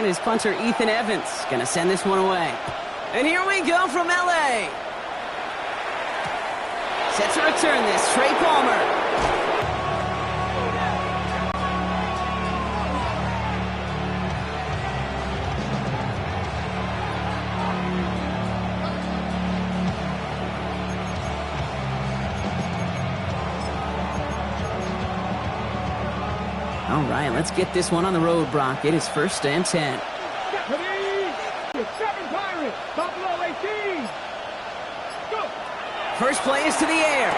is punter Ethan Evans. Going to send this one away. And here we go from L.A. Set to return this, Trey Palmer. All right, let's get this one on the road, Brock. It is 1st and 10. First play is to the air.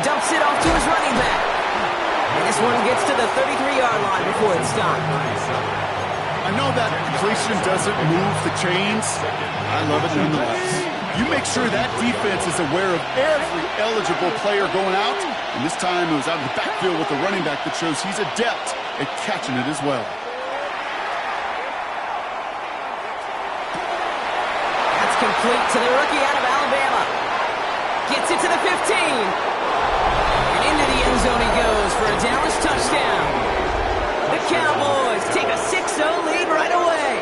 Dumps it off to his running back. And this one gets to the 33-yard line before it's stopped. I know that completion doesn't move the chains. I love it nonetheless. You make sure that defense is aware of every eligible player going out. And this time it was out of the backfield with the running back that shows he's adept at catching it as well. That's complete to the rookie out of Alabama. Gets it to the 15. And into the end zone he goes for a Dallas touchdown. The Cowboys take a 6-0 lead right away.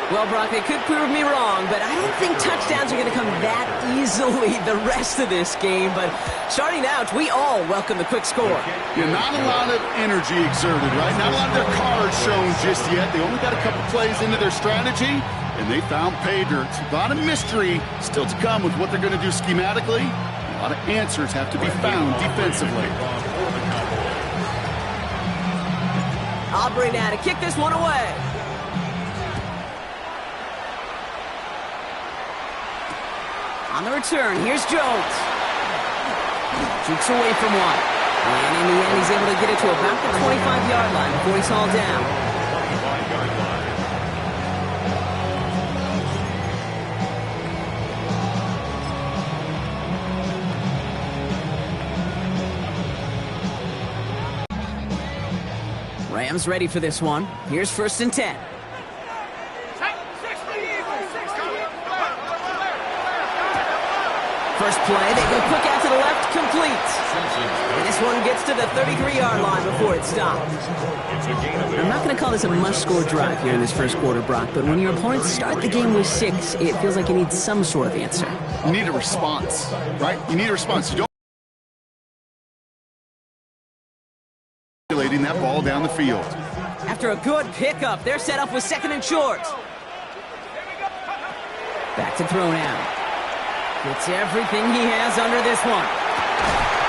Well, Brock, they could prove me wrong, but I don't think touchdowns are going to come that easily the rest of this game. But starting out, we all welcome the quick score. Yeah, not a lot of energy exerted, right? Not a lot of their cards shown just yet. They only got a couple plays into their strategy, and they found pay dirt. A lot of mystery still to come with what they're going to do schematically. A lot of answers have to be found defensively. Aubrey now to kick this one away. On the return, here's Jones. Jukes away from one. And in the end, he's able to get it to about the 25-yard line before he's hauled down. Rams ready for this one. Here's 1st and 10. First play, they go quick out to the left, complete. And this one gets to the 33-yard line before it's stopped. I'm not going to call this a must-score drive here in this first quarter, Brock, but when your opponents start the game with 6, it feels like you need some sort of answer. You need a response, right? You need a response. You don't that ball down the field. After a good pickup, they're set up with 2nd and short. Back to throw now. Gets everything he has under this one.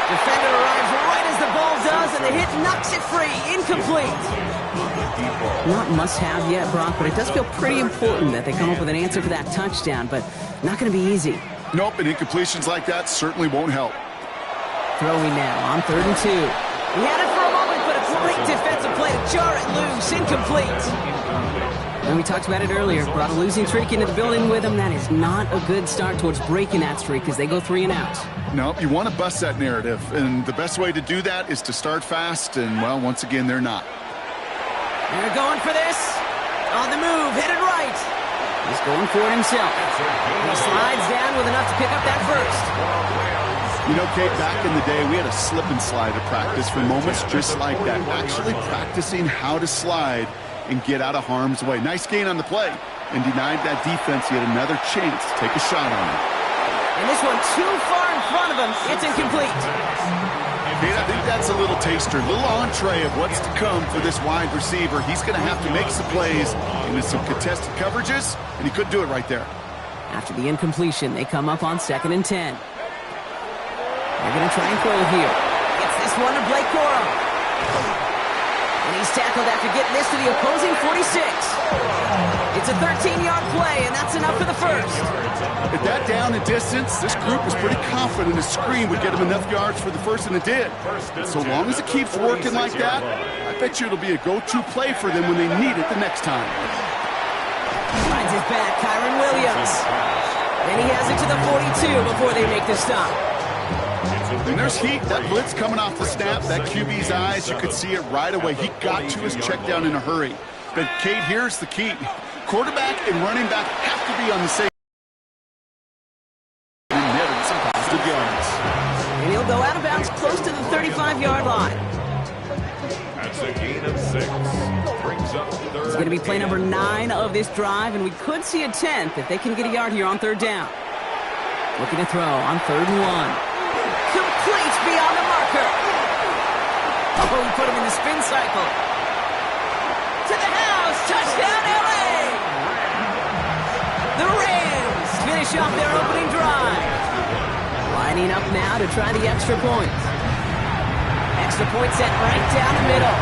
Defender arrives right as the ball does, and the hit knocks it free. Incomplete. Not must-have yet, Brock, but it does feel pretty important that they come up with an answer for that touchdown, but not going to be easy. Nope, and incompletions like that certainly won't help. Throwing now on 3rd and 2. He had it for a moment, but a great defensive play to jar it loose. Incomplete. And we talked about it earlier. Brought a losing streak into the building with him. That is not a good start towards breaking that streak as they go 3 and out. Nope, you want to bust that narrative. And the best way to do that is to start fast. And, well, once again, they're not. They're going for this. On the move, headed right. He's going for it himself. He slides down with enough to pick up that first. You know, Kate, back in the day, we had a slip and slide at practice for moments just like that. Actually practicing how to slide and get out of harm's way. Nice gain on the play, and denied that defense yet another chance to take a shot on him. And this one too far in front of him. It's incomplete. Kate, I think that's a little taster, a little entree of what's to come for this wide receiver. He's going to have to make some plays into some contested coverages, and he could do it right there. After the incompletion, they come up on 2nd and 10. They're going to try and throw here. Gets this one to Blake Corum. And he's tackled after getting this to the opposing 46. It's a 13-yard play, and that's enough for the first. At that down and distance, this group was pretty confident a screen would get him enough yards for the first, and it did. So long as it keeps working like that, I bet you it'll be a go-to play for them when they need it the next time. Finds his back, Kyron Williams. And he has it to the 42 before they make the stop. And there's heat. That blitz coming off the snap, that QB's eyes, you could see it right away. He got to his check down in a hurry. But, Kate, here's the key. Quarterback and running back have to be on the same. And netted some positive yards. And he'll go out of bounds close to the 35-yard line. That's a gain of 6. Brings up third. It's going to be play number 9 of this drive, and we could see a 10th if they can get a yard here on third down. Looking to throw on 3rd and 1. Complete beyond the marker. Oh, he put him in the spin cycle. To the house. Touchdown, L.A. The Rams finish off their opening drive. Lining up now to try the extra point. Extra point set right down the middle.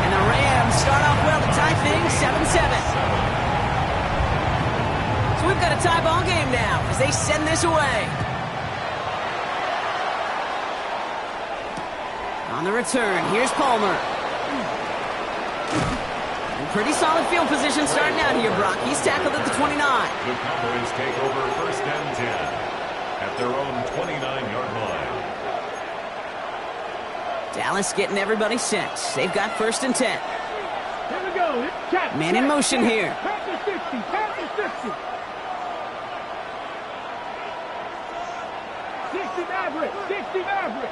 And the Rams start off well to tie things 7-7. So we've got a tie ball game now as they send this away. On the return, here's Palmer. And pretty solid field position starting out here, Brock. He's tackled at the 29. The Cowboys take over 1st and 10 at their own 29-yard line. Dallas getting everybody set. They've got 1st and 10. Here we go. Man in motion here. Pass the 60. Pass the 60. 60 Maverick. 60 Maverick.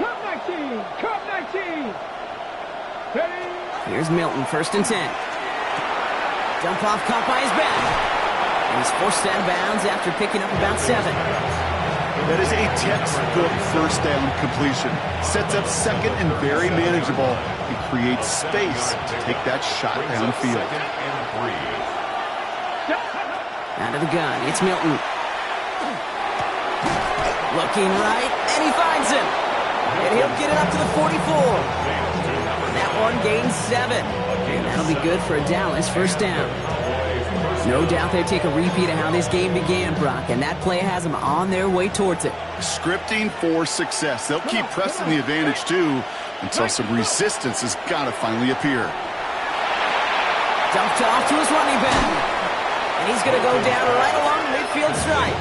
Cup 19. Cup 19. Ready? Here's Milton, 1st and 10. Dump off caught by his back. And he's forced out of bounds after picking up about 7. That is a textbook 1st down completion. Sets up 2nd and very manageable. It creates space to take that shot downfield. 2nd and 3. Out of the gun, it's Milton. Looking right, and he finds him. And he'll get it up to the 44. That one gains 7. And that'll be good for a Dallas 1st down. No doubt they take a repeat of how this game began, Brock, and that play has them on their way towards it. Scripting for success. They'll keep pressing the advantage, too, until some resistance has got to finally appear. Dumped off to his running back. And he's going to go down right along the midfield stripe.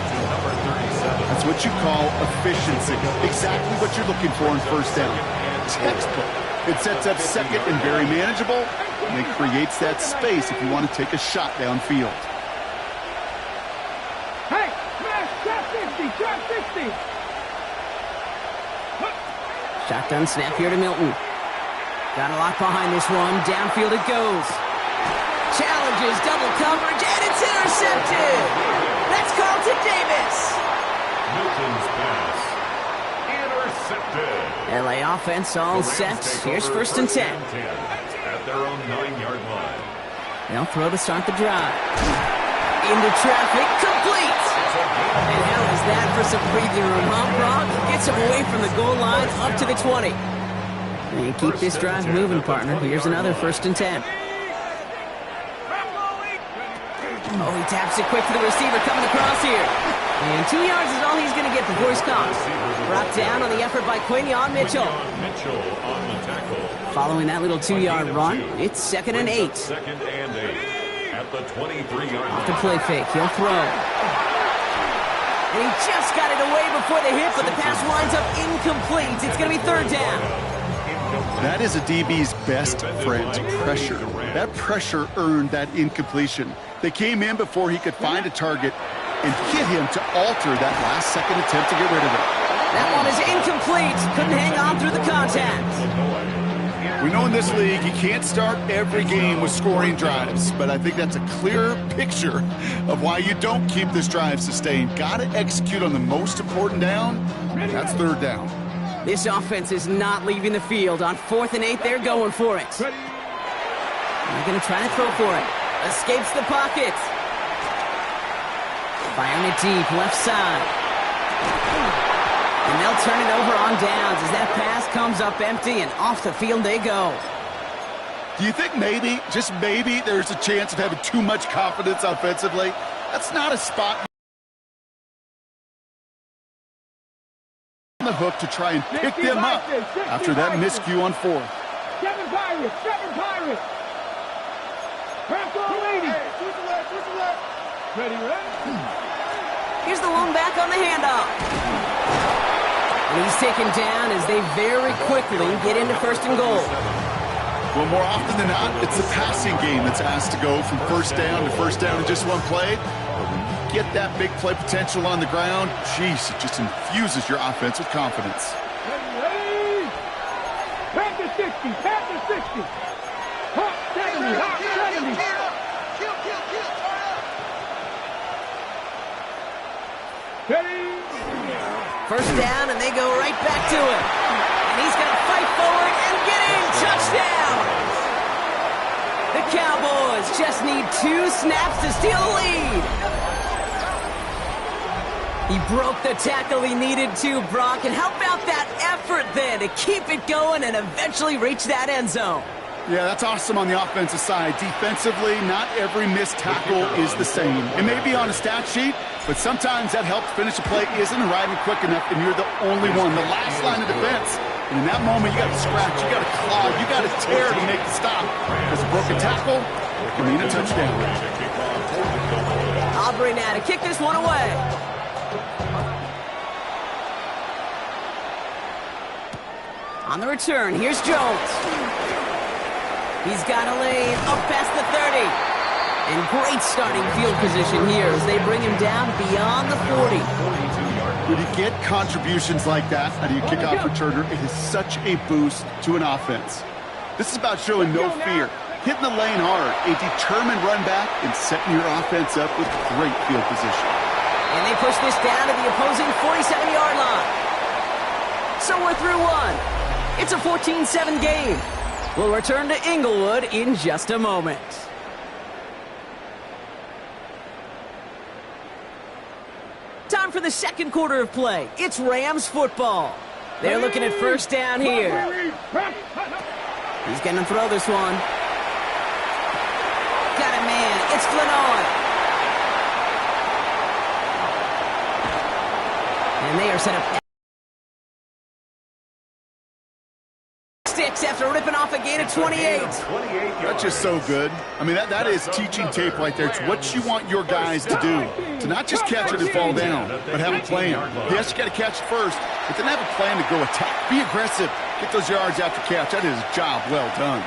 That's what you call efficiency. Exactly what you're looking for in 1st down. Textbook. It sets up 2nd and very manageable, and it creates that space if you want to take a shot downfield. Hey, man, shot 60. Shot 60. Shotgun snap here to Milton. Got a lock behind this one. Downfield it goes. Challenges, double coverage, and it's intercepted. That's Carlton Davis. Milton's pass. Intercepted. LA offense all set. Here's 1st and 10. At their own 9-yard line. They'll throw to start the drive. Into traffic, complete. And how is that for some breathing room, huh, Brock? Gets him away from the goal line up to the 20. And keep this drive moving, partner. Here's another 1st and 10. Oh, he taps it quick to the receiver coming across here. And 2 yards is all he's going to get before he's caught. Brought down on the effort by Quinyon Mitchell. Mitchell on the tackle. Following that little 2-yard run, it's 2nd and 8. 2nd and 8 at the 23-yard Off the line. play fake, he'll throw. And he just got it away before the hit, but the pass winds up incomplete. It's going to be 3rd down. That is a DB's best friend, pressure. That pressure earned that incompletion. They came in before he could find a target and hit him to alter that last-second attempt to get rid of it. That one is incomplete. Couldn't hang on through the contact. We know in this league you can't start every game with scoring drives, but I think that's a clear picture of why you don't keep this drive sustained. Got to execute on the most important down. That's 3rd down. This offense is not leaving the field. On 4th and 8, they're going for it. They're going to try to throw for it. Escapes the pocket. Firing it deep, left side. And they'll turn it over on downs as that pass comes up empty, and off the field they go. Do you think maybe, just maybe, there's a chance of having too much confidence offensively? That's not a spot on the hook to try and pick them up after that miscue on 4th. 7 Pirates. 7 Pirates. Press all lady. Ready, ready? Here's the lone back on the handoff. And he's taken down as they very quickly get into 1st and goal. Well, more often than not, it's the passing game that's asked to go from 1st down to 1st down in just one play. But when you get that big play potential on the ground, geez, it just infuses your offense with confidence. Pass to 60. Hawk 70. Hawk 70. Ready? First down, and they go right back to it. And he's going to fight forward and get in. Touchdown! The Cowboys just need 2 snaps to steal the lead. He broke the tackle he needed to, Brock. And how about that effort then to keep it going and eventually reach that end zone? Yeah, that's awesome on the offensive side. Defensively, not every missed tackle is the same. It may be on a stat sheet, but sometimes that helps finish a play isn't arriving quick enough, and you're the only one, the last line of defense. And in that moment, you got to scratch, you got to claw, you got to tear to make the stop. Because a broken tackle can mean a touchdown. Aubrey now to kick this one away. On the return, here's Jones. He's got a lane up past the 30. And great starting field position here as they bring him down beyond the 40. When you get contributions like that out of your kickoff returner, it is such a boost to an offense. This is about showing no fear, hitting the lane hard, a determined run back, and setting your offense up with great field position. And they push this down to the opposing 47-yard line. So we're through one. It's a 14-7 game. We'll return to Inglewood in just a moment. Time for the second quarter of play. It's Rams football. They're looking at first down here. He's going to throw this one. Got a man. It's Glennon. And they are set up. Sticks after ripping off a gain of 28. That's just so good. I mean, that is teaching tape right there. It's what you want your guys to do. To not just catch it and fall down, but have a plan. Yes, you got to catch it first, but then have a plan to go attack. Be aggressive. Get those yards after catch. That is a job well done.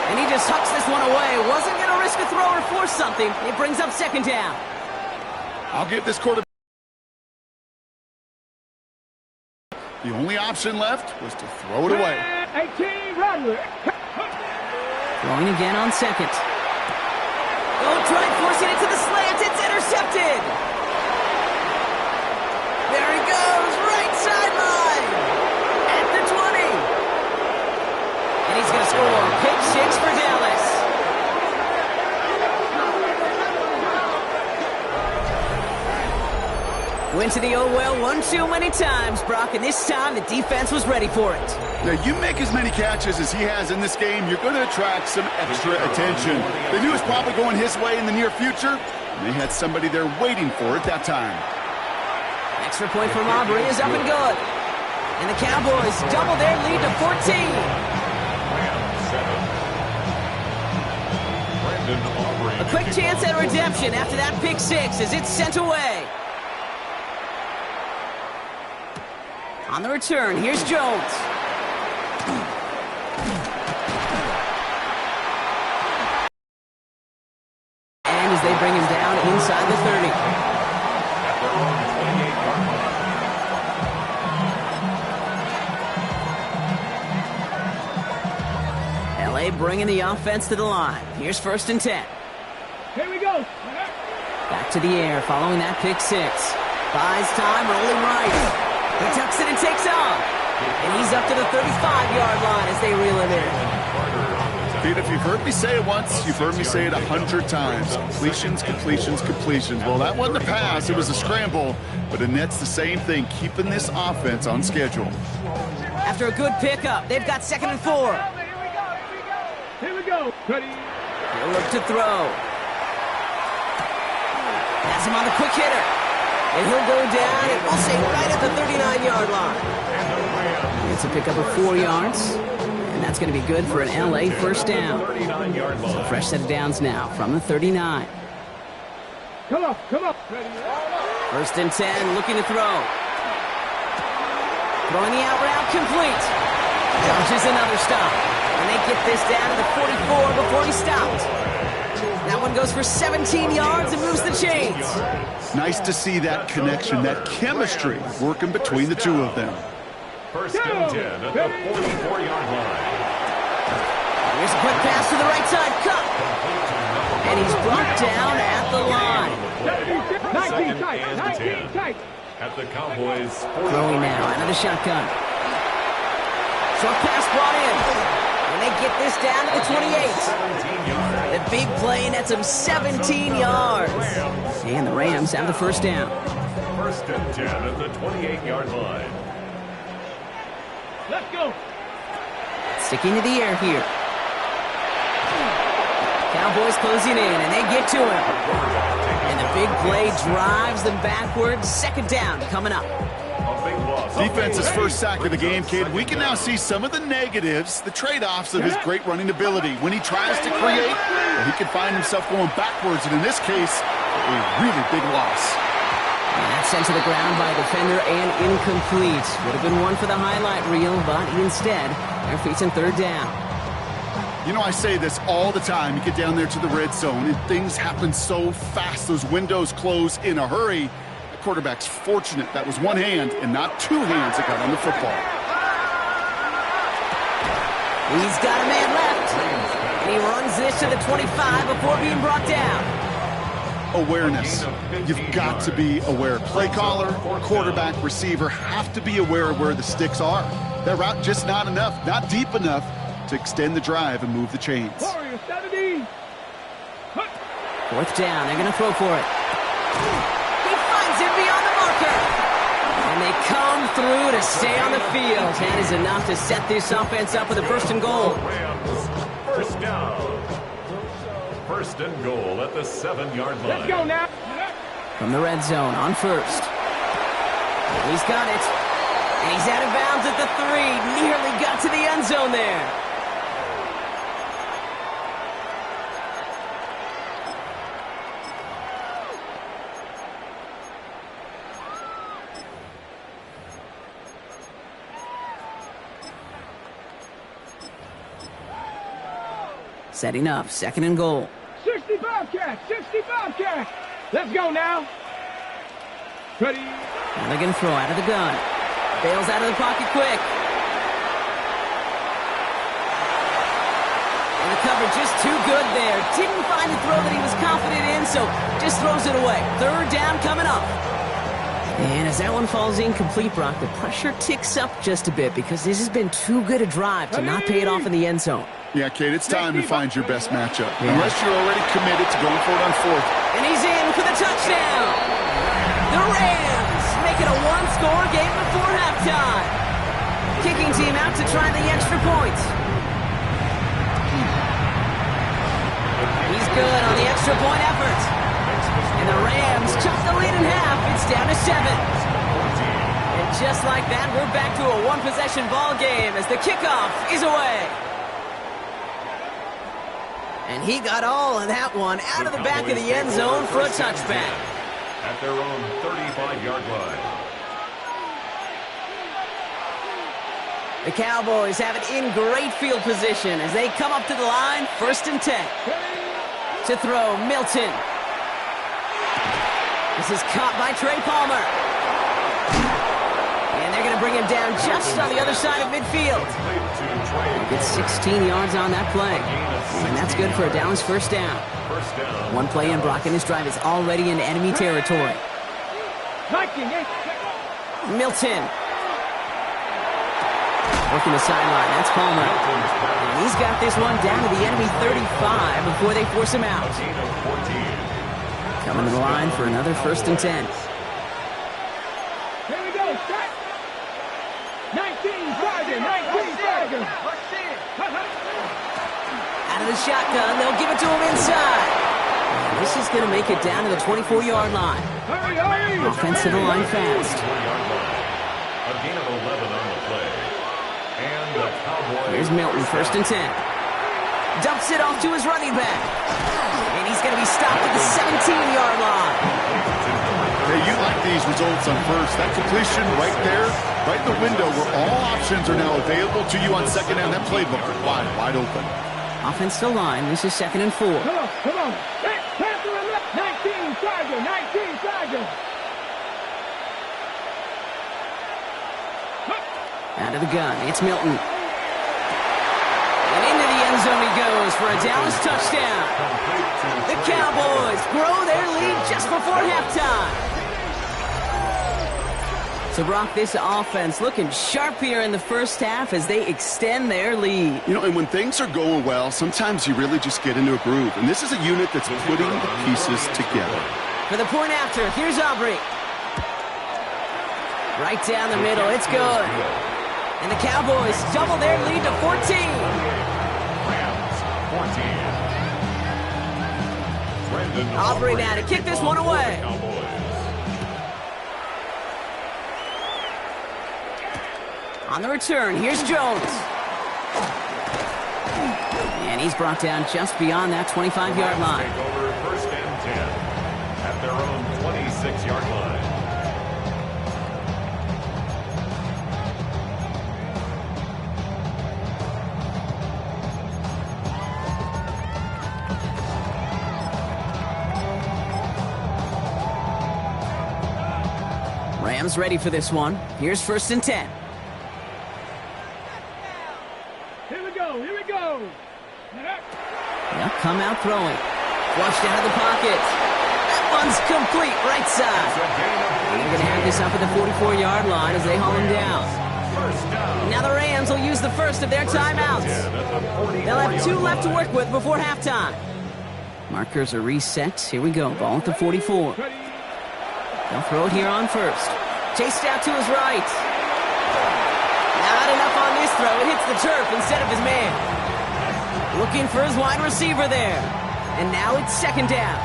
And he just hucks this one away. Wasn't going to risk a throw or force something. It brings up second down. I'll give this quarterback. The only option left was to throw it away. 18, Roderick. Throwing again on second. Oh, try forcing it to the slant. It's intercepted. There he goes, right sideline. At the 20. And he's going to score. Pick 6 for Dallas. Went to the oh well one too many times, Brock, and this time the defense was ready for it. Now, you make as many catches as he has in this game, you're going to attract some extra attention. They knew it was probably going his way in the near future, and they had somebody there waiting for it that time. Extra point from Aubrey is up and good. And the Cowboys double their lead to 14. A quick chance at redemption after that pick 6 as it's sent away. On the return, here's Jones. And as they bring him down inside the 30. LA bringing the offense to the line. Here's first and 10. Here we go. Back to the air following that pick 6. Buys time, rolling right. He tucks it and takes off. And he's up to the 35-yard line as they reel it in. Pete, if you've heard me say it once, you've heard me say it 100 times. Completions, completions, completions. Well, that wasn't a pass. It was a scramble. But Annette's the same thing, keeping this offense on schedule. After a good pickup, they've got 2nd and 4. Here we go. Ready. He'll look to throw. That's him on the quick hitter. And he'll go down, and we'll say right at the 39-yard line. It's a pickup of 4 yards, and that's going to be good for an LA first down. So fresh set of downs now from the 39. Come on, come on. First and 10, looking to throw. Throwing the out route complete. Dodges another stop. And they get this down to the 44 before he stopped. That one goes for 17 yards and moves the chains. Nice to see that connection, that chemistry working between the two of them. First and 10 at the 44-yard line. Here's a quick pass to the right side. Cup. And he's brought down at the line. 19 tight, 19 tight. At the Cowboys. Throwing now, out of the shotgun. Short pass brought in. And they get this down to the 28. The big play nets him 17 yards. And the Rams have the first down. First and 10 at the 28-yard line. Let's go. Sticking to the air here. Cowboys closing in, and they get to him. And the big play drives them backwards. Second down coming up. Defense's first sack of the game, kid. We can now see some of the negatives, the trade-offs of his great running ability. When he tries to create, he can find himself going backwards, and in this case, a really big loss. And that's sent to the ground by a defender and incomplete. Would have been one for the highlight reel, but instead, they're facing third down. You know, I say this all the time. You get down there to the red zone, and things happen so fast. Those windows close in a hurry. The quarterback's fortunate that was one hand and not two hands that got on the football. He's got a man left, and he runs this to the 25 before being brought down. Awareness. You've got to be aware. Play caller, quarterback, receiver have to be aware of where the sticks are. That route just not enough, not deep enough to extend the drive and move the chains. Fourth down, they're going to throw for it. He finds it beyond the marker. And they come through to stay on the field. That is enough to set this offense up with a first and goal. First down. First and goal at the 7-yard line. Let's go now. From the red zone on first. He's got it. And he's out of bounds at the 3. Nearly got to the end zone there. Setting up, second and goal. 65 catch, 65 catch. Let's go now. Ready. Now they're going to throw out of the gun. Bails out of the pocket quick. And the coverage just too good there. Didn't find the throw that he was confident in, so just throws it away. Third down coming up. And as that one falls incomplete, Brock, the pressure ticks up just a bit because this has been too good a drive to not pay it off in the end zone. Yeah, Kate, it's time to find your best matchup. Yeah. Unless you're already committed to going for it on fourth. And he's in for the touchdown. The Rams make it a one-score game before halftime. Kicking team out to try the extra point. He's good on the extra point effort. And the Rams chop the lead in half. It's down to 7. And just like that, we're back to a one-possession ball game as the kickoff is away. And he got all of that one out of the back of the end zone for a touchback. At their own 35-yard line. The Cowboys have it in great field position as they come up to the line, first and 10. To throw, Milton. This is caught by Trey Palmer. And they're going to bring him down just on the other side of midfield. Gets 16 yards on that play. And that's good for a Dallas first down. One play in, Brock, and his drive is already in enemy territory. Milton. Working the sideline. That's Palmer. And he's got this one down to the enemy 35 before they force him out. Coming to the line for another first and 10. Here we go. Start. 19 Tiger. 19 Tiger. Out of the shotgun, they'll give it to him inside. And this is going to make it down to the 24-yard line. Hurry, hurry. Offense to the line fast. A gain of 11 on the play. And the Cowboys. Here's Milton, first and 10. Dumps it off to his running back. And he's going to be stopped at the 17-yard line. Hey, you like these results on first. That completion right there, right in the window where all options are now available to you on second down. That playbook wide open. Offensive line, this is 2nd and 4. Come on, come on. Pass to the left. 19, Charger, 19, Charger. Out of the gun, it's Milton. And into the end zone he goes for a Dallas touchdown. The Cowboys grow their lead just before halftime. So, Brock, this offense looking sharp here in the first half as they extend their lead. You know, and when things are going well, sometimes you really just get into a groove. And this is a unit that's putting the pieces together. For the point after, here's Aubrey. Right down the middle, it's good. And the Cowboys double their lead to 14. Rams, 14. Aubrey now to kick this one away. On the return, here's Jones. And he's brought down just beyond that 25-yard line. Take over 1st and 10 at their own 26-yard line. Rams ready for this one. Here's 1st and 10. Here we go, here we go. They'll come out throwing. Flushed out of the pocket. That one's complete, right side. And they're going to have this up at the 44-yard line as they haul him down. Now the Rams will use the first of their timeouts. They'll have 2 left to work with before halftime. Markers are reset. Here we go. Ball at the 44. They'll throw it here on 1st. Chased out to his right. Not enough on this throw. It hits the turf instead of his man. Looking for his wide receiver there. And now it's 2nd down.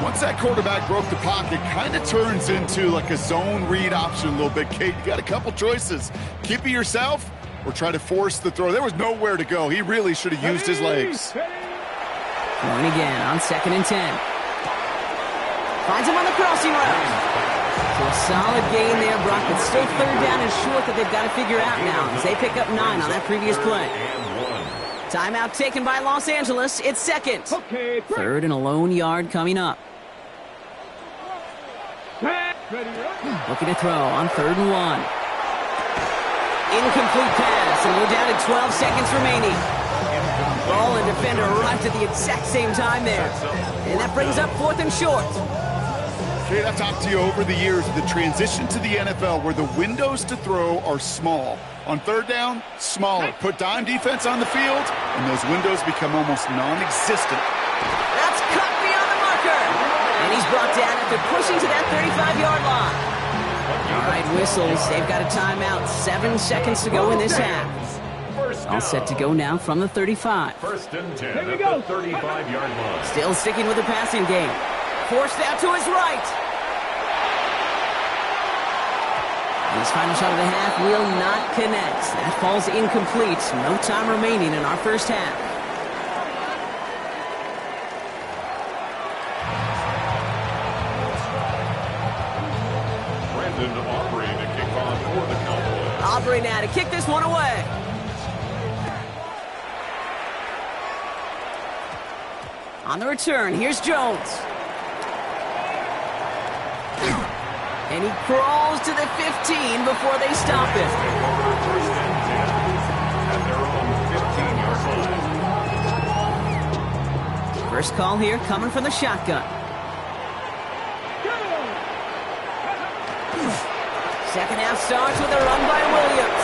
Once that quarterback broke the pocket, kind of turns into like a zone read option a little bit. Kate, you got a couple choices. Keep it yourself or try to force the throw. There was nowhere to go. He really should have used his legs. Throwing again on 2nd and 10. Finds him on the crossing route. So a solid gain there, Brock, but still 3rd down and short that they've got to figure out now as they pick up 9 on that previous play. Timeout taken by Los Angeles. It's 2nd. Okay, 3rd and a lone yard coming up. Looking to throw on 3rd and 1. Incomplete pass, and we're down to 12 seconds remaining. Ball and defender arrived at the exact same time there. And that brings up 4th and short. Kate, I've talked to you over the years of the transition to the NFL where the windows to throw are small. On 3rd down, smaller. Put dime defense on the field, and those windows become almost non-existent. That's cut beyond the marker. And he's brought down after pushing to that 35-yard line. All right, whistles. They've got a timeout. 7 seconds to go in this half. All set to go now from the 35. 1st and 10 at the 35-yard line. Still sticking with the passing game. Forced out to his right. His final shot of the half will not connect. That falls incomplete. No time remaining in our first half. Brandon Aubrey to kick off for the Cowboys. Aubrey now to kick this one away. On the return, here's Jones. And he crawls to the 15 before they stop him. 1st and 10 at their own 15-yard line. First call here coming from the shotgun. Second half starts with a run by Williams.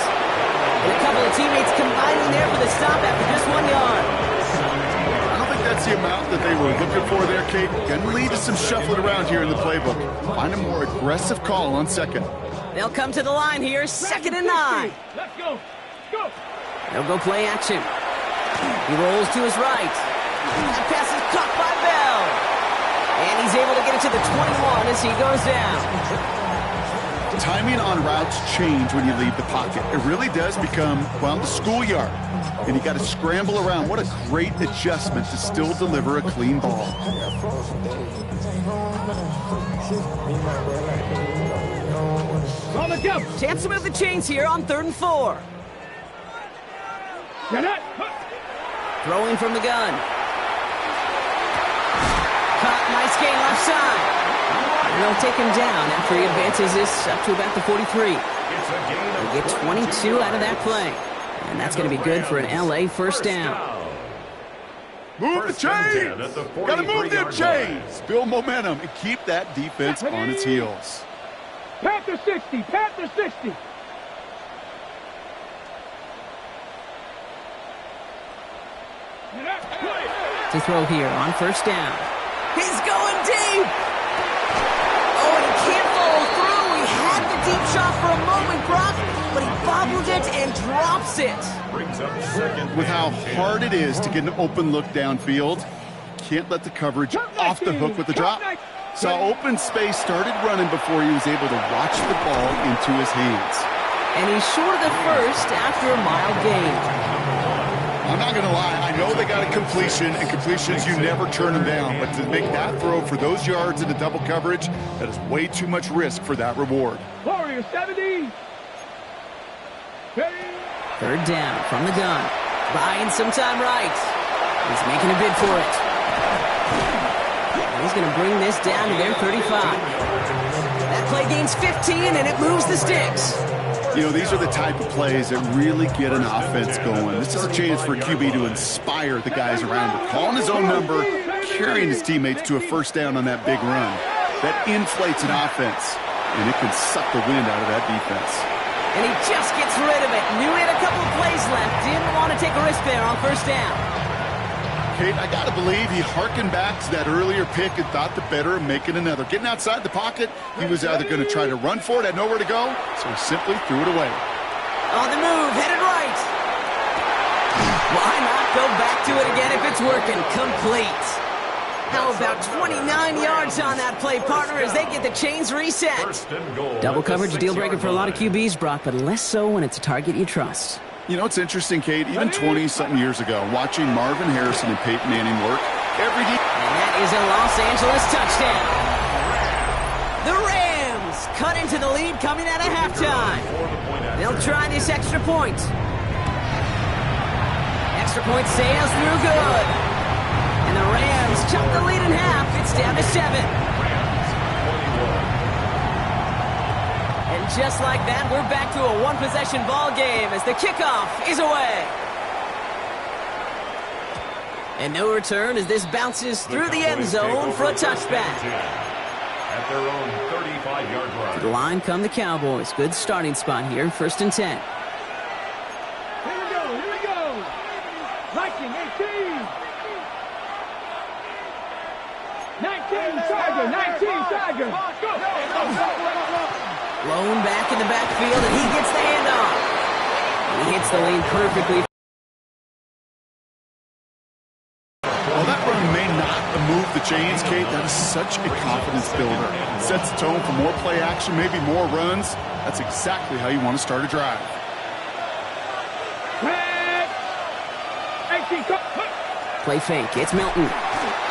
And a couple of teammates combining there for the stop after just 1 yard. I don't think that's the amount that they were looking for there, Kate. Going to lead to some shuffling around here in the playbook. Find a more aggressive call on 2nd. They'll come to the line here, 2nd and 9. Let's go. Go. They'll go play action. He rolls to his right. That pass is caught by Bell. And he's able to get it to the 21 as he goes down. Timing on routes change when you leave the pocket. It really does become, well, the schoolyard. And you got to scramble around. What a great adjustment to still deliver a clean ball. On the go. Chance to move the chains here on 3rd and 4. Get it. Throwing from the gun. Caught, nice gain left side. And they'll take him down after he advances this up to about the 43. They get 22 out of that play. And that's going to be good for an LA first down. Move the chains! Got to move them chains! Build momentum and keep that defense on its heels. Panther 60, Panther 60. To throw here on first down. He's going deep! Oh, and he can't follow through. He had the deep shot for a moment, Brock, but he bobbled it and drops it. Brings up second. With how hard it is to get an open look downfield, can't let the coverage off the hook with the drop. Saw open space, started running before he was able to watch the ball into his hands. And he's short of the first after a mile gain. I'm not going to lie, I know they got a completion, and completions, you never turn them down. But to make that throw for those yards into double coverage, that is way too much risk for that reward. Warrior 70. Third down from the gun. Buying some time right. He's making a bid for it. He's going to bring this down to their 35. That play gains 15, and it moves the sticks. You know, these are the type of plays that really get an offense going. This is a chance for a QB to inspire the guys around him. Calling his own number, carrying his teammates to a first down on that big run. That inflates an offense, and it can suck the wind out of that defense. And he just gets rid of it. Knew he had a couple of plays left. Didn't want to take a risk there on first down. Kate, I got to believe he hearkened back to that earlier pick and thought the better of making another. Getting outside the pocket, he was either going to try to run for it, had nowhere to go, so he simply threw it away. On the move, headed right. Why not go back to it again if it's working? Complete. How about 29 yards on that play, partner, as they get the chains reset? Double coverage, deal breaker for a lot of QBs, Brock, but less so when it's a target you trust. You know, it's interesting, Kate, even 20-something years ago, watching Marvin Harrison and Peyton Manning work, and that is a Los Angeles touchdown. The Rams cut into the lead coming out of halftime. They'll try this extra point. Extra point sails through good. And the Rams chop the lead in half. It's down to 7. And just like that, we're back to a one-possession ball game as the kickoff is away. And no return as this bounces through the end zone for a touchback. At their own 35-yard line. To the line come the Cowboys. Good starting spot here, 1st and 10. Here we go. Viking 18. 19 Tiger. Go. Blown back in the backfield, and he gets the handoff. And he hits the lane perfectly. While that run may not move the chains, Kate, that is such a confidence builder. It sets the tone for more play action, maybe more runs. That's exactly how you want to start a drive. Play fake. It's Milton.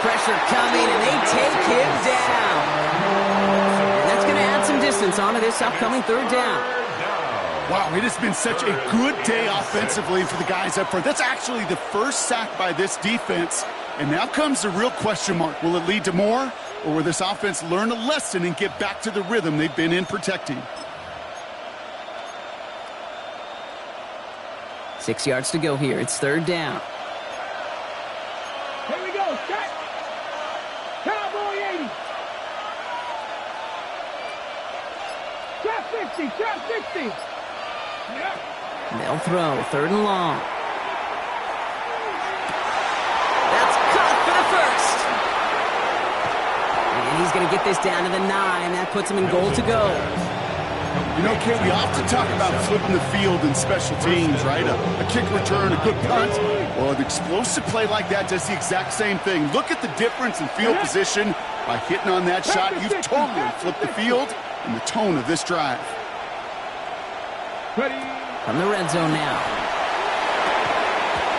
Pressure coming, and they take him down. And that's going to add some distance onto this upcoming 3rd down. Wow, it has been such a good day offensively for the guys up front. That's actually the first sack by this defense. And now comes the real question mark. Will it lead to more? Or will this offense learn a lesson and get back to the rhythm they've been in protecting? 6 yards to go here. It's 3rd down. Here we go. Check. Cowboy 80. Trap 60. Yep. They'll throw. 3rd and long. That's caught for the first. And he's going to get this down to the 9. That puts him in goal to go. You know, Kate, we often talk about flipping the field in special teams, right? A kick return, a good punt. Well, an explosive play like that does the exact same thing. Look at the difference in field position. By hitting on that shot, you've totally flipped the field and the tone of this drive. From the red zone now.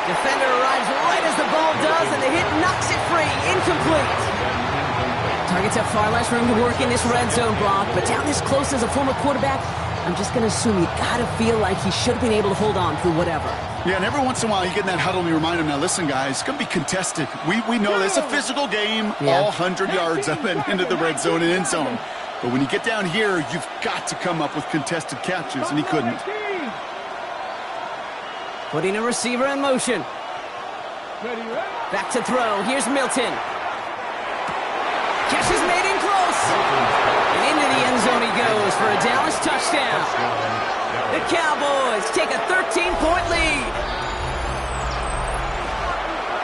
Defender arrives right as the ball does, and the hit knocks it free. Incomplete. Targets have far less room to work in this red zone, Brock, but down this close as a former quarterback, I'm just going to assume you got to feel like he should have been able to hold on through whatever. Yeah, and every once in a while you get in that huddle and you remind them, now listen, guys, it's going to be contested. We know this. It's a physical game, all 100 yards up and into the red zone and end zone. But when you get down here, you've got to come up with contested catches, and he couldn't. Putting a receiver in motion. Back to throw. Here's Milton. Catch is made in close. And into the end zone he goes for a Dallas touchdown. The Cowboys take a 13-point lead.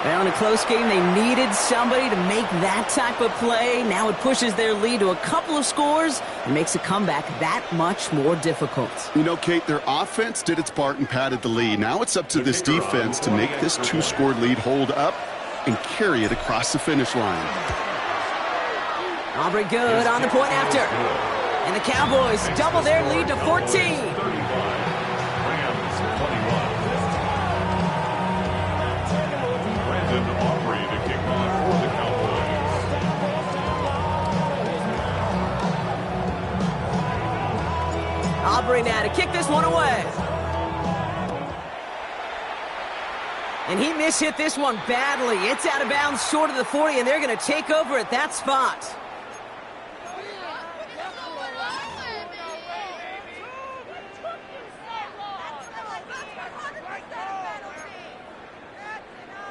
Well, in a close game, they needed somebody to make that type of play. Now it pushes their lead to a couple of scores and makes a comeback that much more difficult. You know, Kate, their offense did its part and padded the lead. Now it's up to this defense to make this two-score lead hold up and carry it across the finish line. Aubrey good on the point after. And the Cowboys double their lead to 14. Aubrey now to kick this one away. And he mishit this one badly. It's out of bounds short of the 40, and they're going to take over at that spot.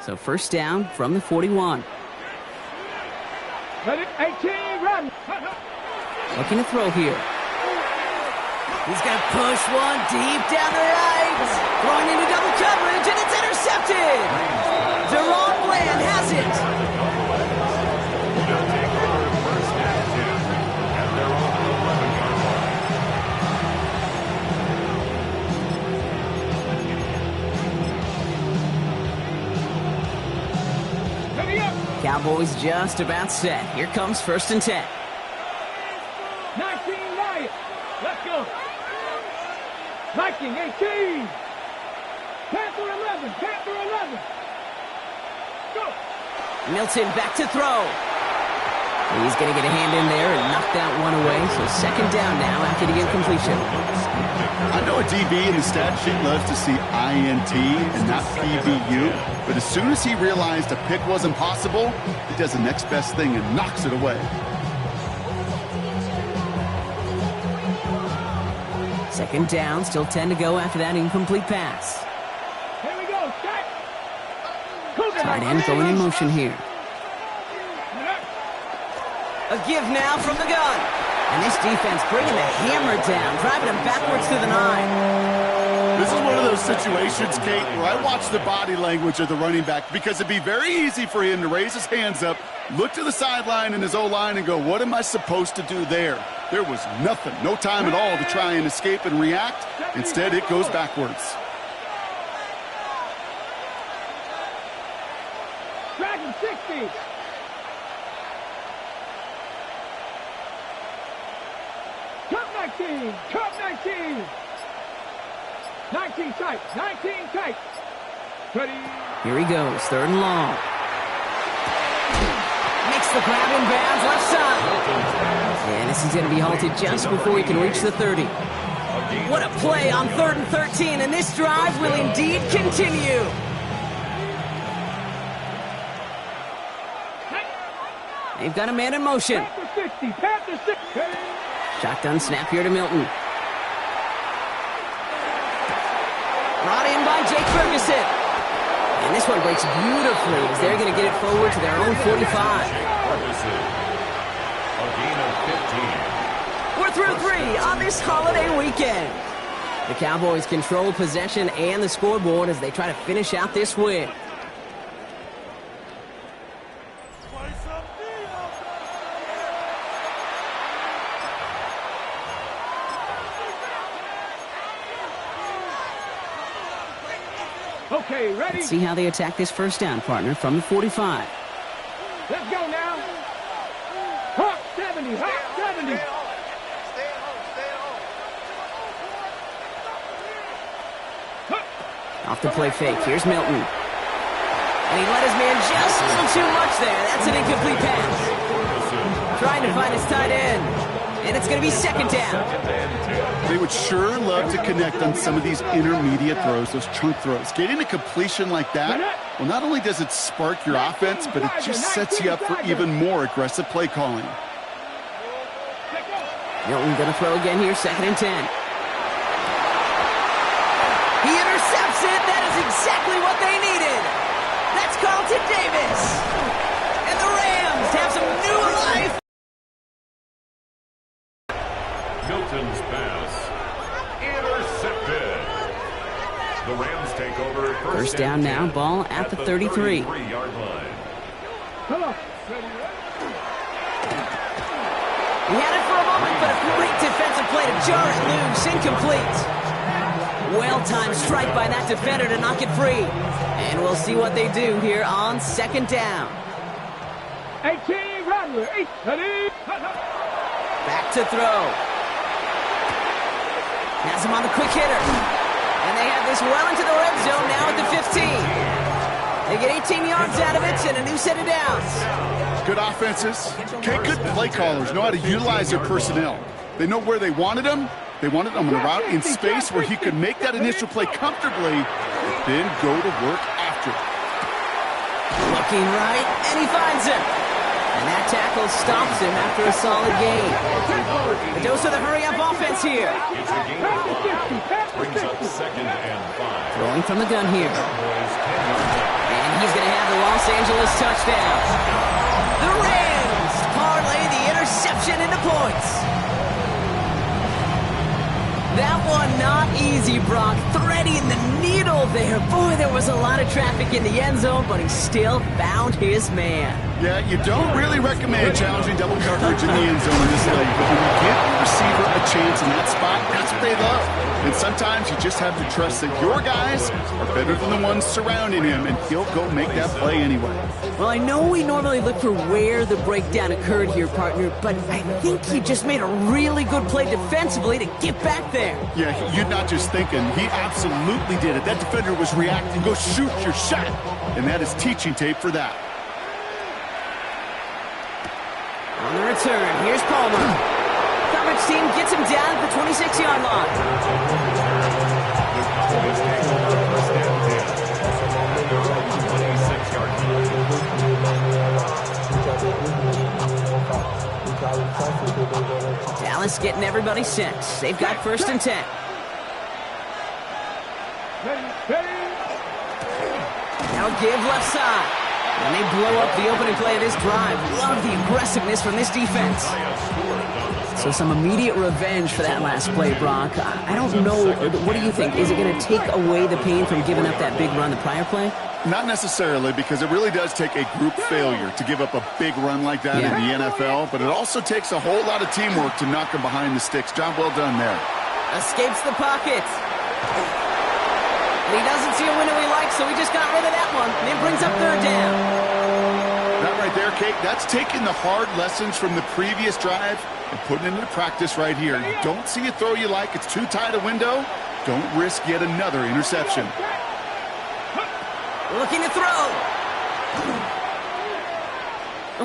So first down from the 41. 18, run. Looking to throw here. He's going to push one deep down the right. Throwing into double coverage, and it's intercepted. Deron Bland has it. They'll take over first and 10 at their own 11-yard line. Ready up. Cowboys just about set. Here comes first and 10. 19, Riot. Let's go. Viking, 18. Panther 11. Panther 11. Go. Milton back to throw. He's going to get a hand in there and knock that one away. So second down now after the incompletion. I know a DB in the stat sheet loves to see INT and not PBU, but as soon as he realized a pick wasn't possible, he does the next best thing and knocks it away. Second down, still 10 to go after that incomplete pass. Here we go. Tight end going in motion here. A give now from the gun. And this defense bringing the hammer down, driving him backwards to the 9. This is one of those situations, Kate, where I watch the body language of the running back because it'd be very easy for him to raise his hands up, look to the sideline in his O-line and go, what am I supposed to do there? There was nothing, no time at all to try and escape and react. Instead, it goes backwards. Dragon 60. Cup 19. Cup 19. 19 tight. 19 tight. Ready. Here he goes, third and long. Makes the grab in bounds left side. And this is going to be halted just before he can reach the 30. What a play on 3rd and 13, and this drive will indeed continue. They've got a man in motion. Panther 60. Panther 60. Shotgun snap here to Milton. Brought in by Jake Ferguson. And this one breaks beautifully as they're going to get it forward to their own 45. A gain of 15. We're through 3 on this holiday weekend. The Cowboys control possession and the scoreboard as they try to finish out this win. Okay, ready? Let's see how they attack this first down, partner, from the 45. Let's go now. Hawk 70. Hawk 70. Off the play fake. Here's Milton. And he let his man just a little too much there. That's an incomplete pass. Trying to find his tight end. And it's going to be second down. They would sure love to connect on some of these intermediate throws, those chunk throws. Getting a completion like that, well, not only does it spark your offense, but it just sets you up for even more aggressive play calling. Milton going to throw again here, second and 10. He intercepts it. That is exactly what they needed. That's Carlton Davis. And the Rams have some new life. Milton's pass intercepted. The Rams take over First down now, ball at the 33. 33-yard line. Come on. He had it for a moment, but a great defensive play to jar it loose. Incomplete. Well-timed strike by that defender to knock it free. And we'll see what they do here on second down. 18, Rattler, 8, Back to throw. Has him on the quick hitter. And they have this well into the red zone now at the 15. They get 18 yards out of it and a new set of downs. Good offenses. Okay, good play callers know how to utilize their personnel. They know where they wanted them. They wanted them on a route in space where he could make that initial play comfortably, but then go to work after it. Looking right, and he finds him. And that tackle stops him after a solid gain. A dose of the hurry-up offense here. It's a gain of 5. Brings up second and 5. Throwing from the gun here. Cowboys 10 yards out. And he's going to have the Los Angeles touchdown. The Rams parlay the interception into points. That one not easy, Brock. Threading the needle there. Boy, there was a lot of traffic in the end zone, but he still found his man. Yeah, you don't really recommend challenging double coverage in the end zone in this league, but when you give your receiver a chance in that spot, that's what they love. And sometimes you just have to trust that your guys are better than the ones surrounding him, and he'll go make that play anyway. Well, I know we normally look for where the breakdown occurred here, partner, but I think he just made a really good play defensively to get back there. Yeah, you're not just thinking. He absolutely did it. That defender was reacting. Go shoot your shot. And that is teaching tape for that. On the return, here's Palmer. Coverage team gets him down at the 26-yard line. The Cowboys take over first and 26-yard line. Dallas getting everybody set. They've got first and 10. Now give left side. And they blow up the opening play of this drive. Love the aggressiveness from this defense. So some immediate revenge for that last play, Brock. I don't know. What do you think? Is it going to take away the pain from giving up that big run the prior play? Not necessarily, because it really does take a group failure to give up a big run like that in the NFL, but it also takes a whole lot of teamwork to knock him behind the sticks. Job well done there. Escapes the pocket. But he doesn't see a window he likes, so he just got rid of that one. And it brings up third down. That right there, Kate, that's taking the hard lessons from the previous drive and putting it into practice right here. You don't see a throw you like, it's too tight a window, don't risk yet another interception. Looking to throw.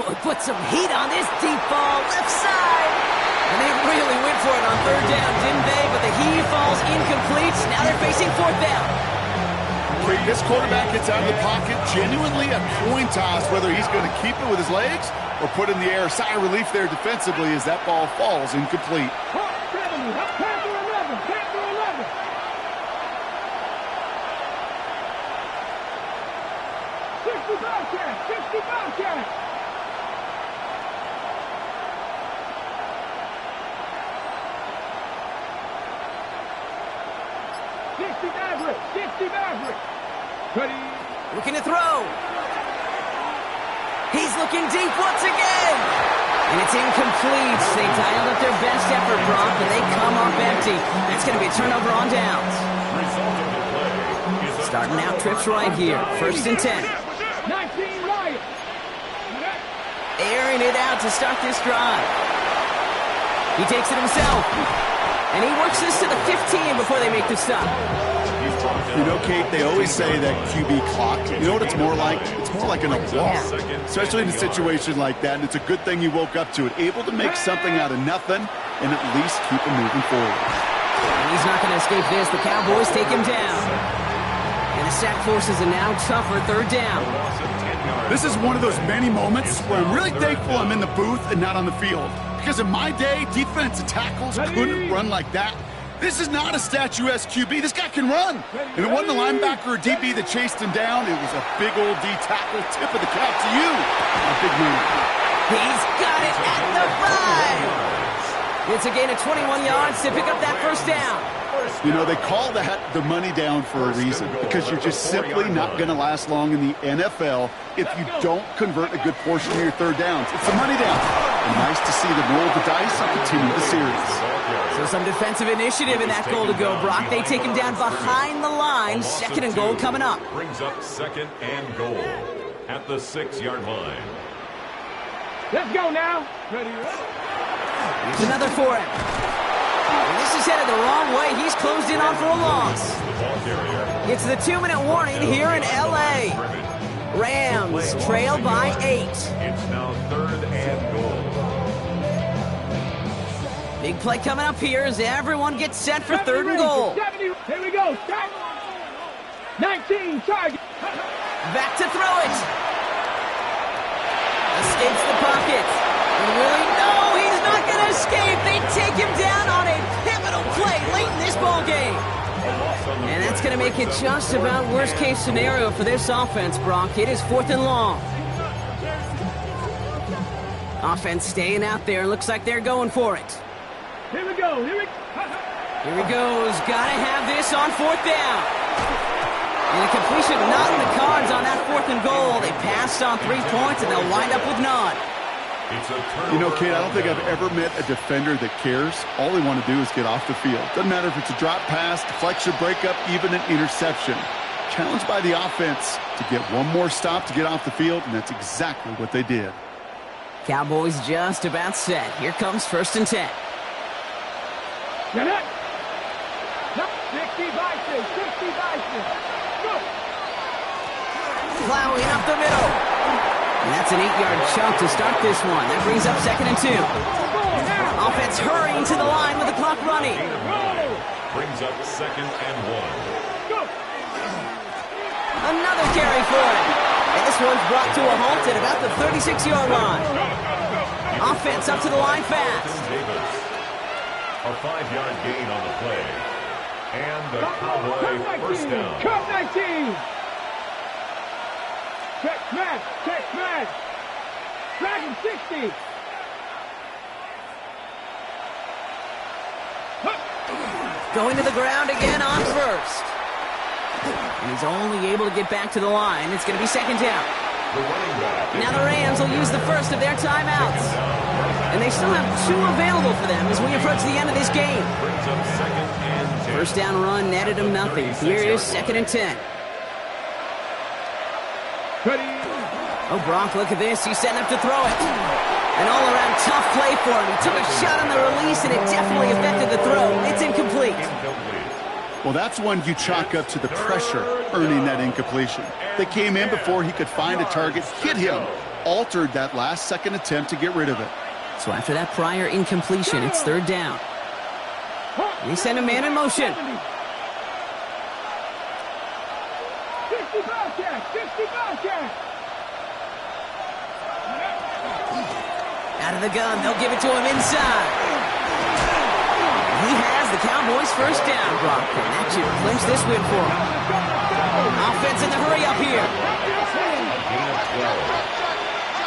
Oh, put some heat on this deep ball, left side. And they really went for it on third down, didn't they? But the heave falls incomplete. Now they're facing fourth down. This quarterback gets out of the pocket, genuinely a coin toss whether he's going to keep it with his legs or put in the air. Sigh of relief there defensively as that ball falls incomplete. 60 Bobcats. Looking to throw. He's looking deep once again. And it's incomplete. They dialed up their best effort, Brock, and they come up empty. That's going to be a turnover on downs. Starting out trips right here. First and 10. 19 Ryan. Airing it out to start this drive. He takes it himself. And he works this to the 15 before they make the stop. You know, Kate, they always say that QB clock. You know what it's more like? It's more like an alarm, especially in a situation like that. And it's a good thing you woke up to it. Able to make something out of nothing and at least keep him moving forward. And he's not going to escape this. The Cowboys take him down. And the sack forces a now tougher third down. This is one of those many moments where I'm really thankful I'm in the booth and not on the field. Because in my day, defensive tackles couldn't run like that. This is not a statue-esque QB. This guy can run. And it wasn't a linebacker or DB that chased him down. It was a big old D tackle. Tip of the cap to you, my big man. He's got it at the 5. It's a gain of 21 yards to pick up that first down. You know, they call that the money down for a reason, because you're just simply not going to last long in the NFL if you don't convert a good portion of your third downs. It's the money down. And nice to see them roll the dice and continue the series. So some defensive initiative in that goal to go, Brock. They take him down behind the line. Second and goal coming up. Brings up second and goal at the 6-yard line. Let's go now. Ready? Here's another for him. And this is headed the wrong way. He's closed in on for a loss. It's the 2-minute warning here in L.A. Rams trail by 8. It's now third and goal. Big play coming up here as everyone gets set for third and goal. 70, here we go. Start. 19, target. Back to throw it. Escapes the pocket. And really, no, he's not going to escape. They take him down on a pivotal play late in this ball game. And that's going to make it just about worst-case scenario for this offense, Brock. It is 4th and long. Offense staying out there. Looks like they're going for it. Here we go. Here he goes. Got to have this on 4th down. And a completion not in the cards on that 4th and goal. They passed on 3 points, and they'll wind up with none. You know, Kate, I don't think I've ever met a defender that cares. All they want to do is get off the field. Doesn't matter if it's a drop pass, deflection, breakup, even an interception. Challenged by the offense to get one more stop to get off the field, and that's exactly what they did. Cowboys just about set. Here comes 1st and 10. Get it. No, 60 vices. 60 vices. Go. Plowing up the middle. And that's an 8-yard chunk to start this one. That brings up 2nd and 2. Offense hurrying to the line with the clock running. Brings up 2nd and 1. Another carry for him. And this one's brought to a halt at about the 36-yard line. Offense up to the line fast. A 5-yard gain on the play. And the Cowboy first down. Cut 19. Check smash. Dragon 60. Going to the ground again on 1st. And he's only able to get back to the line. It's going to be 2nd down. Now the Rams will use the first of their timeouts. And they still have 2 available for them as we approach the end of this game. First down run netted him nothing. Here is 2nd and 10. Oh, Brock, look at this. He's setting up to throw it. An all-around tough play for him. He took a shot on the release, and it definitely affected the throw. It's incomplete. Well, that's one you chalk up to the pressure earning that incompletion. They came in before he could find a target, hit him, altered that last-second attempt to get rid of it. So after that prior incompletion, it's 3rd down. And he sent a man in motion. 60 Bobcat. Out of the gun, they'll give it to him inside. He has the Cowboys first down, Brock, and that should clinch this win for him. Offense in the hurry up here.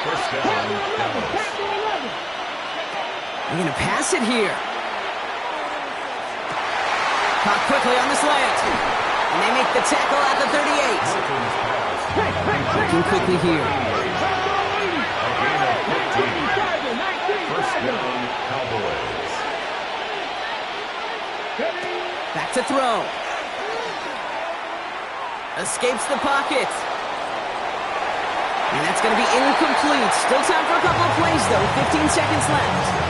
First down, Dallas. They're going to pass it here. Caught quickly on the slant. And they make the tackle at the 38. Looking quickly here. First down, Cowboys. Back to throw. Escapes the pocket. And that's going to be incomplete. Still time for a couple of plays, though. 15 seconds left.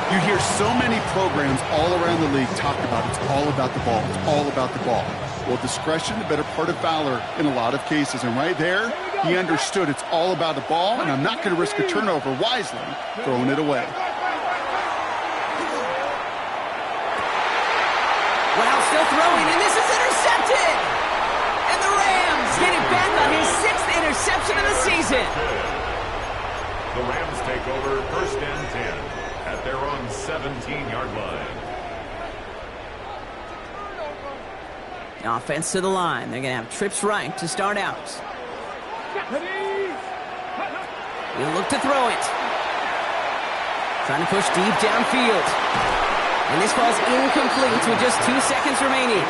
You hear so many programs all around the league talk about it's all about the ball. It's all about the ball. Well, discretion, the better part of valor in a lot of cases. And right there, he understood it's all about the ball, and I'm not going to risk a turnover wisely, throwing it away. Still throwing, and this is intercepted! And the Rams get it back on his 6th interception of the season. The Rams take over 1st and 10 at their own 17-yard line. Offense to the line. They're going to have trips right to start out. He'll look to throw it. Trying to push deep downfield. And this ball's incomplete with just 2 seconds remaining.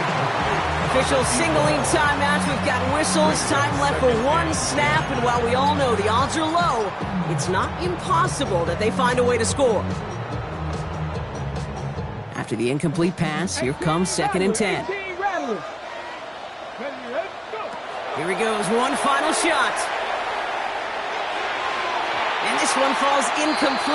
Officials signaling timeouts. We've got whistles. Time left for 1 snap. And while we all know the odds are low, it's not impossible that they find a way to score. After the incomplete pass, here comes 2nd and 10. Here he goes, one final shot. And this one falls incomplete.